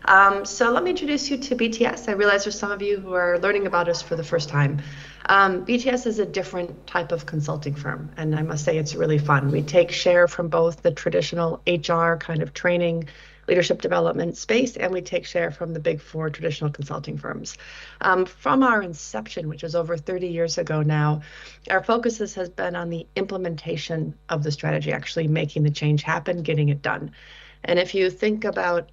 So let me introduce you to BTS. I realize there's some of you who are learning about us for the first time. BTS is a different type of consulting firm, and I must say it's really fun. We take share from both the traditional HR kind of training, leadership development space, and we take share from the big four traditional consulting firms. From our inception, which is over 30 years ago now, our focus has been on the implementation of the strategy, actually making the change happen, getting it done. And if you think about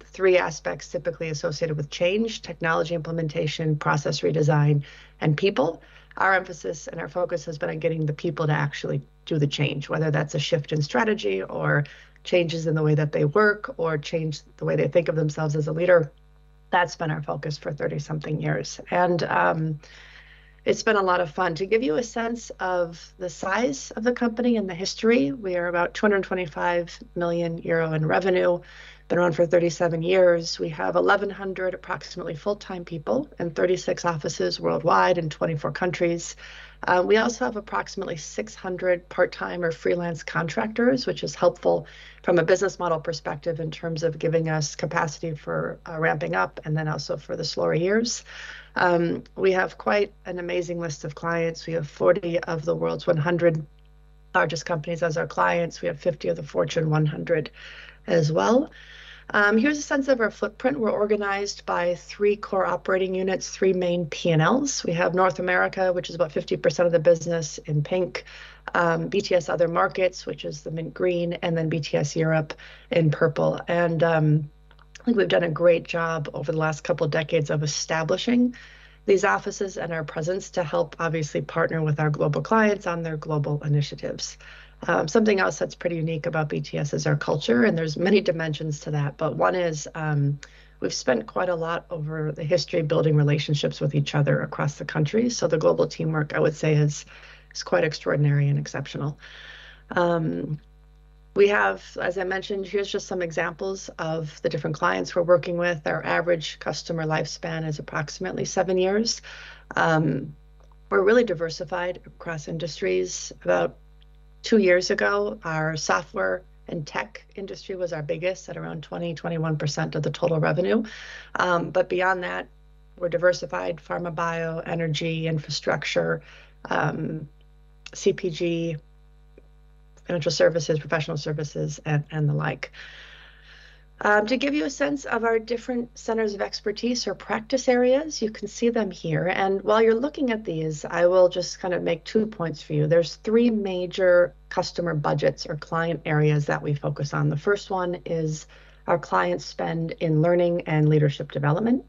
three aspects typically associated with change: technology implementation, process redesign, and people, our emphasis and our focus has been on getting the people to actually do the change, whether that's a shift in strategy or changes in the way that they work or change the way they think of themselves as a leader. That's been our focus for 30 something years. And it's been a lot of fun. To give you a sense of the size of the company and the history, we are about 225 million euro in revenue, been around for 37 years. We have 1,100 approximately full-time people and 36 offices worldwide in 24 countries. We also have approximately 600 part-time or freelance contractors, which is helpful from a business model perspective in terms of giving us capacity for ramping up and then also for the slower years. We have quite an amazing list of clients. We have 40 of the world's 100 largest companies as our clients. We have 50 of the Fortune 100 as well. Here's a sense of our footprint. We're organized by three core operating units, three main P&Ls. We have North America, which is about 50% of the business in pink, BTS Other Markets, which is the mint green, and then BTS Europe in purple. And I think we've done a great job over the last couple of decades of establishing these offices and our presence to help obviously partner with our global clients on their global initiatives. Something else that's pretty unique about BTS is our culture, and there's many dimensions to that. But one is we've spent quite a lot over the history building relationships with each other across the country. So the global teamwork, I would say, is quite extraordinary and exceptional. We have, as I mentioned, here's just some examples of the different clients we're working with. Our average customer lifespan is approximately 7 years. We're really diversified across industries. About 2 years ago, our software and tech industry was our biggest at around 21% of the total revenue. But beyond that, we're diversified: pharma, bio, energy, infrastructure, CPG, financial services, professional services, and the like. To give you a sense of our different centers of expertise or practice areas, you can see them here. And while you're looking at these, I will just kind of make 2 points for you. There's three major customer budgets or client areas that we focus on. The first one is our clients spend in learning and leadership development.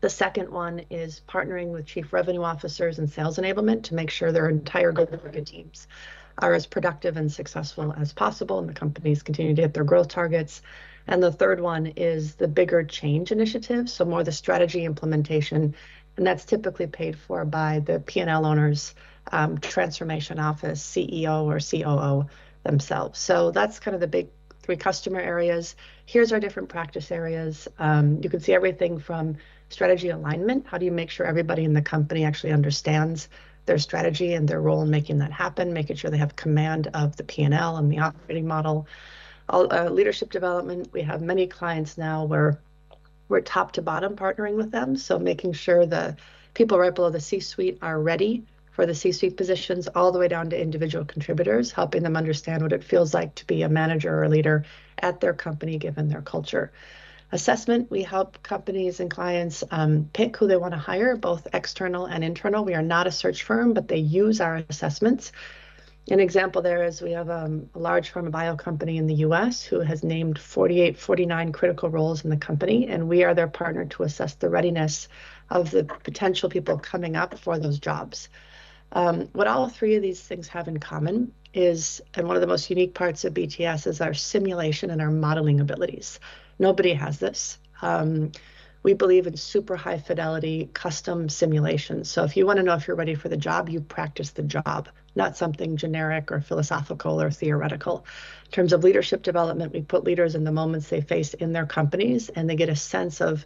The second one is partnering with chief revenue officers and sales enablement to make sure their entire go-to-market teams are as productive and successful as possible, and the companies continue to hit their growth targets. And the third one is the bigger change initiatives, so more the strategy implementation, and that's typically paid for by the P&L owners, transformation office, CEO or COO themselves. So that's kind of the big three customer areas. Here's our different practice areas. You can see everything from strategy alignment. How do you make sure everybody in the company actually understands their strategy and their role in making that happen, making sure they have command of the P&L and the operating model. Leadership development, we have many clients now where we're top to bottom partnering with them. So making sure the people right below the C-suite are ready for the C-suite positions, all the way down to individual contributors, helping them understand what it feels like to be a manager or a leader at their company, given their culture. Assessment, we help companies and clients pick who they want to hire, both external and internal. We are not a search firm, but they use our assessments. An example there is we have a large pharma bio company in the US who has named 48, 49 critical roles in the company, and we are their partner to assess the readiness of the potential people coming up for those jobs. What all three of these things have in common is, and one of the most unique parts of BTS is our simulation and our modeling abilities. Nobody has this. We believe in super high fidelity custom simulations. So if you want to know if you're ready for the job, you practice the job, not something generic or philosophical or theoretical. In terms of leadership development, we put leaders in the moments they face in their companies, and they get a sense of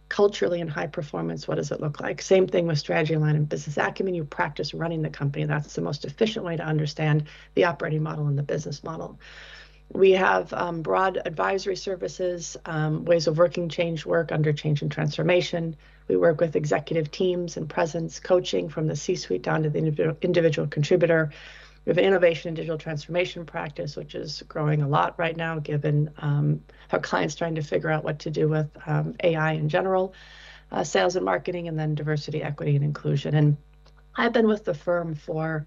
culturally and high performance, what does it look like? Same thing with strategy alignment and business acumen. You practice running the company. That's the most efficient way to understand the operating model and the business model. We have broad advisory services, ways of working change work under change and transformation. We work with executive teams and presence coaching from the C-suite down to the individual contributor. We have an innovation and digital transformation practice, which is growing a lot right now, given our clients trying to figure out what to do with AI in general, sales and marketing, and then diversity, equity, and inclusion. And I've been with the firm for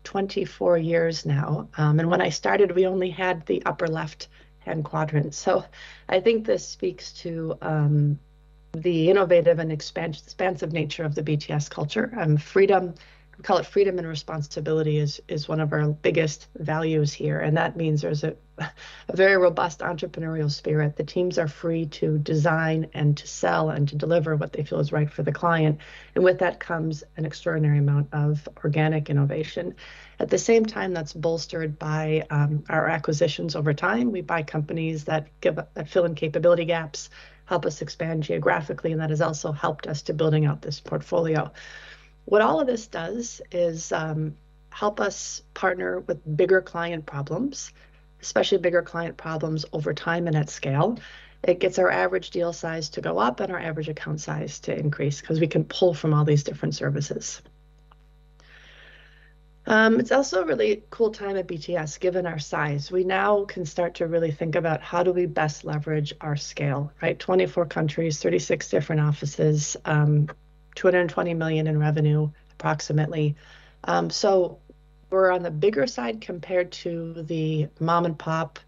24 years now. And when I started, we only had the upper left-hand quadrant. So I think this speaks to the innovative and expansive nature of the BTS culture. Freedom, we call it freedom and responsibility, is one of our biggest values here. And that means there's a very robust entrepreneurial spirit. The teams are free to design and to sell and to deliver what they feel is right for the client. And with that comes an extraordinary amount of organic innovation. At the same time, that's bolstered by our acquisitions over time. We buy companies that fill in capability gaps, help us expand geographically, and that has also helped us to building out this portfolio. What all of this does is help us partner with bigger client problems, especially bigger client problems over time and at scale. It gets our average deal size to go up and our average account size to increase because we can pull from all these different services. It's also a really cool time at BTS, given our size. We now can start to really think about how do we best leverage our scale, right? 24 countries, 36 different offices, 220 million in revenue, approximately. So we're on the bigger side compared to the mom and pop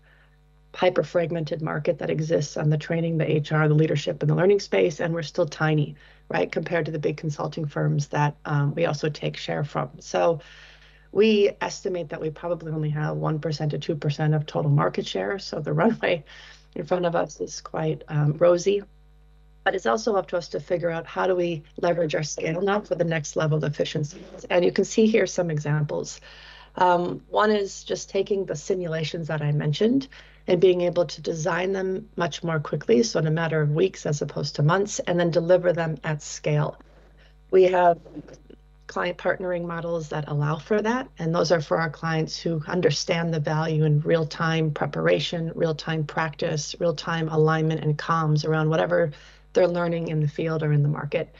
hyper-fragmented market that exists on the training, the HR, the leadership, and the learning space, and we're still tiny, right, compared to the big consulting firms that we also take share from. So we estimate that we probably only have 1% to 2% of total market share. So the runway in front of us is quite rosy. But it's also up to us to figure out how do we leverage our scale now for the next level of efficiency. And you can see here some examples. One is just taking the simulations that I mentioned and being able to design them much more quickly, so in a matter of weeks as opposed to months, and then deliver them at scale. We have client partnering models that allow for that, and those are for our clients who understand the value in real-time preparation, real-time practice, real-time alignment and comms around whatever they're learning in the field or in the market.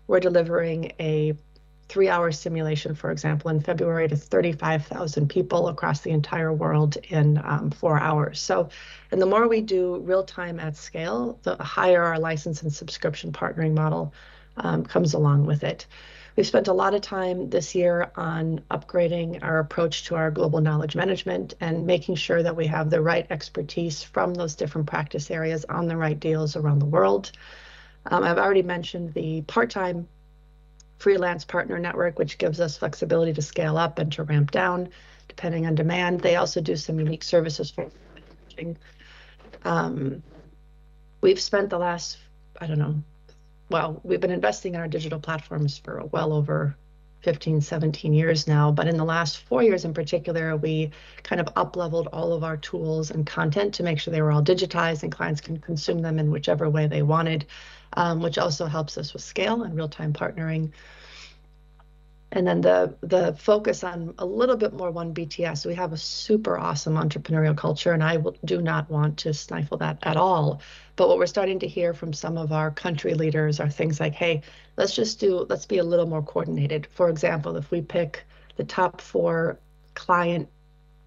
We're delivering a 3-hour simulation, for example, in February to 35,000 people across the entire world in 4 hours. So, and the more we do real-time at scale, the higher our license and subscription partnering model comes along with it. We've spent a lot of time this year on upgrading our approach to our global knowledge management and making sure that we have the right expertise from those different practice areas on the right deals around the world. I've already mentioned the part-time freelance partner network, which gives us flexibility to scale up and to ramp down depending on demand. They also do some unique services for we've spent the last, we've been investing in our digital platforms for well over 15, 17 years now. But in the last 4 years in particular, we kind of up-leveled all of our tools and content to make sure they were all digitized and clients can consume them in whichever way they wanted, which also helps us with scale and real-time partnering. And then the focus on a little bit more One BTS. We have a super awesome entrepreneurial culture, and I do not want to stifle that at all. But what we're starting to hear from some of our country leaders are things like, hey, let's be a little more coordinated. For example, if we pick the top 4 client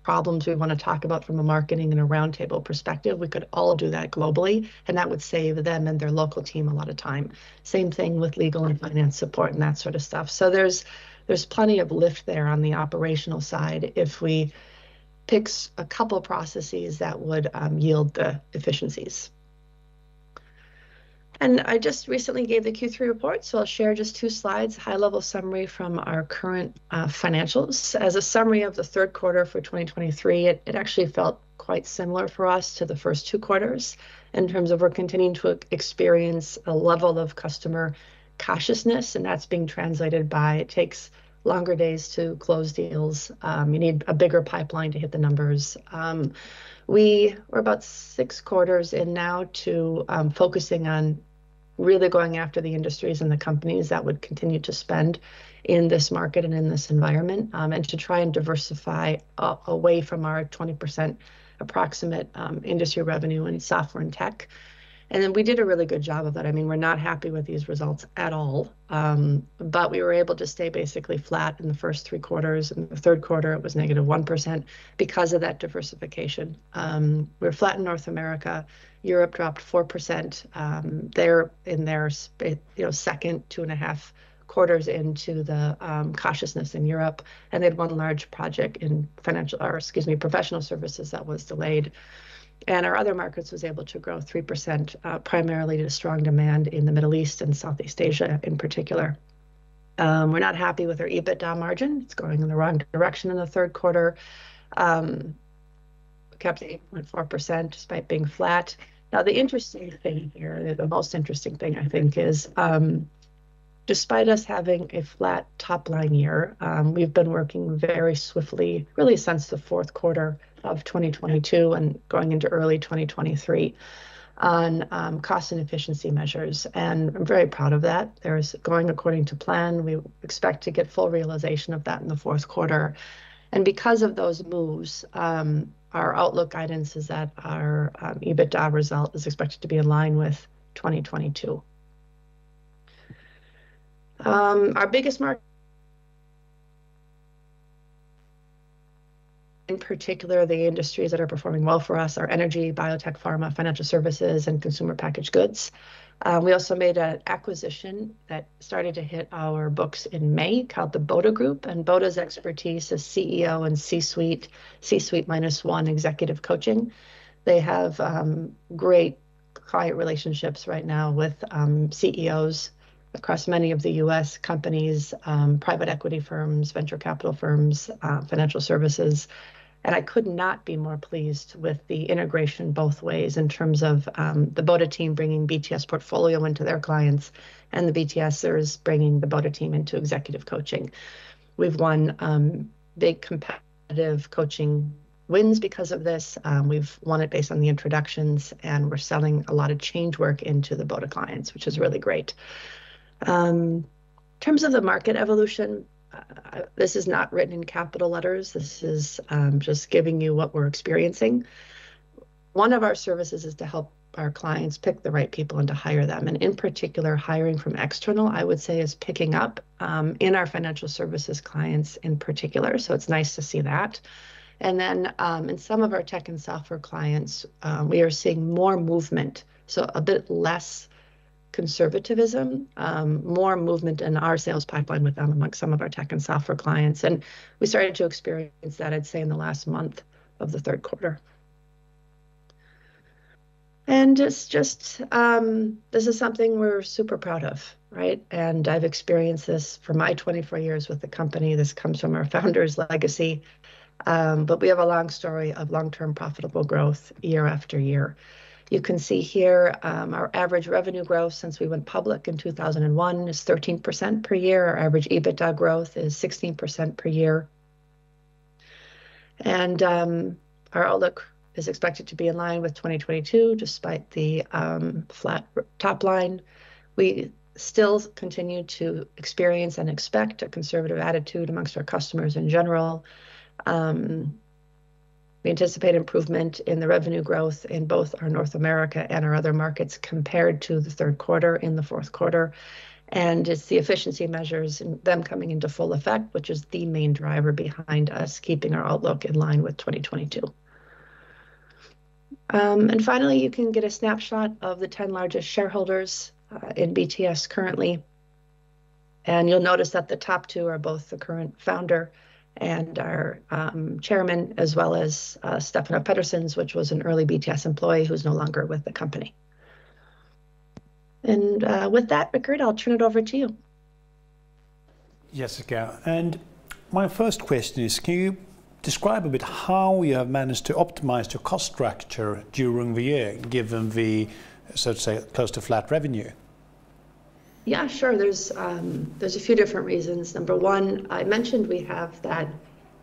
problems we want to talk about from a marketing and a roundtable perspective, we could all do that globally, and that would save them and their local team a lot of time. Same thing with legal and finance support and that sort of stuff. So there's plenty of lift there on the operational side if we pick a couple processes that would yield the efficiencies. And I just recently gave the Q3 report, so I'll share just 2 slides, high-level summary from our current financials. As a summary of the third quarter for 2023, it actually felt quite similar for us to the first 2 quarters in terms of we're continuing to experience a level of customer cautiousness, and that's being translated by it takes longer days to close deals. You need a bigger pipeline to hit the numbers. We're about 6 quarters in now to focusing on really going after the industries and the companies that would continue to spend in this market and in this environment, and to try and diversify away from our 20% approximate industry revenue in software and tech. And then we did a really good job of that. I mean, we're not happy with these results at all, but we were able to stay basically flat in the first 3 quarters. In the third quarter, it was negative 1% because of that diversification. We're flat in North America. Europe dropped 4%. They're in their second 2.5 quarters into the cautiousness in Europe, and they had one large project in professional services that was delayed. And our other markets was able to grow 3%, primarily to strong demand in the Middle East and Southeast Asia in particular. We're not happy with our EBITDA margin. It's going in the wrong direction in the third quarter. We kept 8.4% despite being flat. Now, the interesting thing here, the most interesting thing, I think, is despite us having a flat top-line year, we've been working very swiftly, really since the fourth quarter of 2022 and going into early 2023 on cost and efficiency measures. And I'm very proud of that. There's going according to plan. We expect to get full realization of that in the fourth quarter. And because of those moves, our outlook guidance is that our EBITDA result is expected to be in line with 2022. Our biggest market, in particular, the industries that are performing well for us are energy, biotech, pharma, financial services, and consumer packaged goods. We also made an acquisition that started to hit our books in May called the BTS Group. And BTS's expertise is CEO and C-suite -1 executive coaching. They have great client relationships right now with CEOs across many of the U.S. companies, private equity firms, venture capital firms, financial services. And I could not be more pleased with the integration both ways in terms of the BOTA team bringing BTS portfolio into their clients and the BTSers bringing the BOTA team into executive coaching. We've won big competitive coaching wins because of this. We've won it based on the introductions, and we're selling a lot of change work into the BOTA clients, which is really great. In terms of the market evolution, this is not written in capital letters. This is just giving you what we're experiencing. One of our services is to help our clients pick the right people and to hire them. And in particular, hiring from external, I would say, is picking up in our financial services clients in particular. So it's nice to see that. And then in some of our tech and software clients, we are seeing more movement, so a bit less conservatism, more movement in our sales pipeline with them amongst some of our tech and software clients. And we started to experience that, I'd say, in the last month of the third quarter. And it's just this is something we're super proud of, right? And I've experienced this for my 24 years with the company. This comes from our founder's legacy. But we have a long story of long-term profitable growth year after year. You can see here our average revenue growth since we went public in 2001 is 13% per year. Our average EBITDA growth is 16% per year. And our outlook is expected to be in line with 2022, despite the flat top line. We still continue to experience and expect a conservative attitude amongst our customers in general. We anticipate improvement in the revenue growth in both our North America and our other markets compared to the third quarter in the fourth quarter. And it's the efficiency measures and them coming into full effect, which is the main driver behind us keeping our outlook in line with 2022. And finally, you can get a snapshot of the 10 largest shareholders in BTS currently. And you'll notice that the top 2 are both the current founder and our chairman, as well as Stefano Petterssons, which was an early BTS employee who's no longer with the company. And with that, Rickard, I'll turn it over to you. Jessica, and my first question is, can you describe a bit how you have managed to optimize your cost structure during the year, given the, so to say, close to flat revenue? Yeah, sure. There's a few different reasons. Number one, I mentioned we have that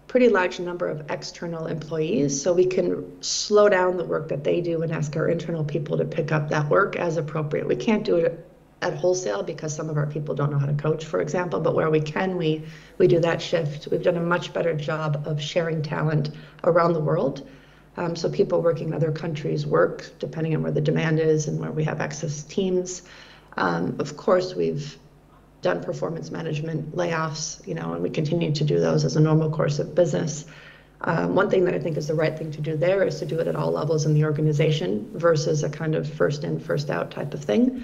pretty large number of external employees, so we can slow down the work that they do and ask our internal people to pick up that work as appropriate. We can't do it at wholesale because some of our people don't know how to coach, for example, but where we can, we do that shift. We've done a much better job of sharing talent around the world. So people working in other countries work depending on where the demand is and where we have excess teams. Of course, we've done performance management layoffs, and we continue to do those as a normal course of business. One thing that I think is the right thing to do there is to do it at all levels in the organization versus a kind of first in, first out type of thing.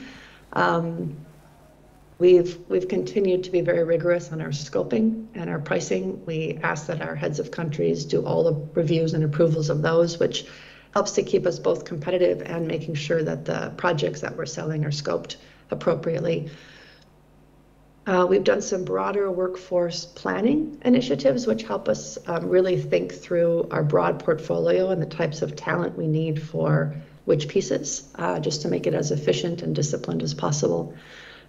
We've continued to be very rigorous on our scoping and our pricing. We ask that our heads of countries do all the reviews and approvals of those, which helps to keep us both competitive and making sure that the projects that we're selling are scoped appropriately. We've done some broader workforce planning initiatives, which help us really think through our broad portfolio and the types of talent we need for which pieces, just to make it as efficient and disciplined as possible.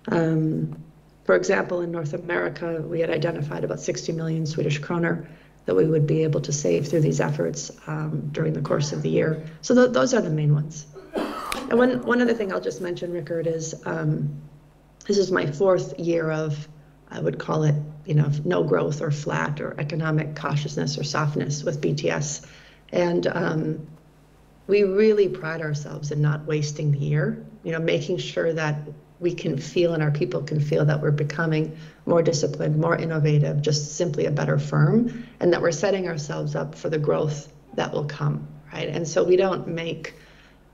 For example, in North America, we had identified about 60 million Swedish kroner that we would be able to save through these efforts during the course of the year. So those are the main ones. And one other thing I'll just mention, Rickard, is this is my fourth year of, I would call it, no growth or flat or economic cautiousness or softness with BTS. And we really pride ourselves in not wasting the year, making sure that we can feel and our people can feel that we're becoming more disciplined, more innovative, just simply a better firm, and that we're setting ourselves up for the growth that will come, right? And so we don't make,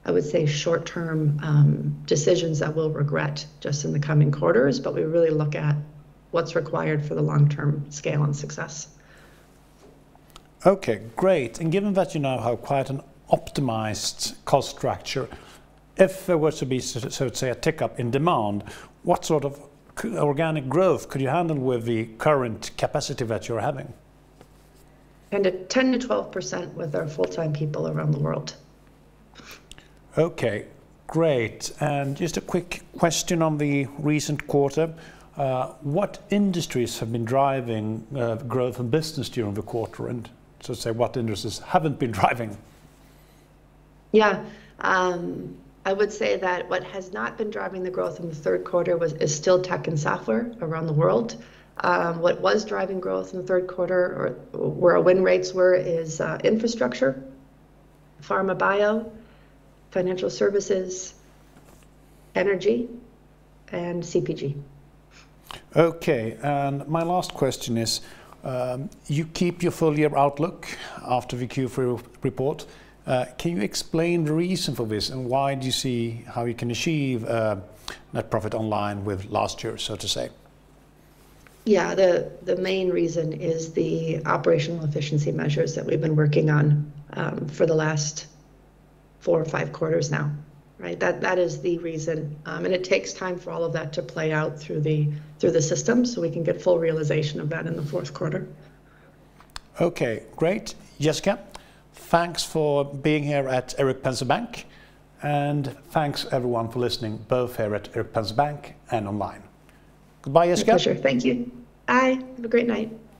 I would say, short-term decisions that we'll regret just in the coming quarters, but we really look at what's required for the long-term scale and success. Okay, great. And given that you now have quite an optimized cost structure, if there were to be, so to say, a tick up in demand, what sort of organic growth could you handle with the current capacity that you're having? And at 10 to 12% with our full-time people around the world. Okay, great. And just a quick question on the recent quarter. What industries have been driving growth and business during the quarter, and so to say, what industries haven't been driving? Yeah, I would say that what has not been driving the growth in the third quarter is still tech and software around the world. What was driving growth in the third quarter, or where our win rates were, is infrastructure, pharma bio, financial services, energy, and CPG. Okay, and my last question is, you keep your full year outlook after the Q3 report. Can you explain the reason for this, and why do you see how you can achieve net profit online with last year, so to say? Yeah, the main reason is the operational efficiency measures that we've been working on for the last 4 or 5 quarters now, right? That is the reason, and it takes time for all of that to play out through the system, so we can get full realization of that in the fourth quarter. Okay, great, Jesscia. Thanks for being here at Erik Penser Bank, and thanks everyone for listening, both here at Erik Penser Bank and online. Goodbye, Jesscia. My pleasure. Thank you. Bye. Have a great night.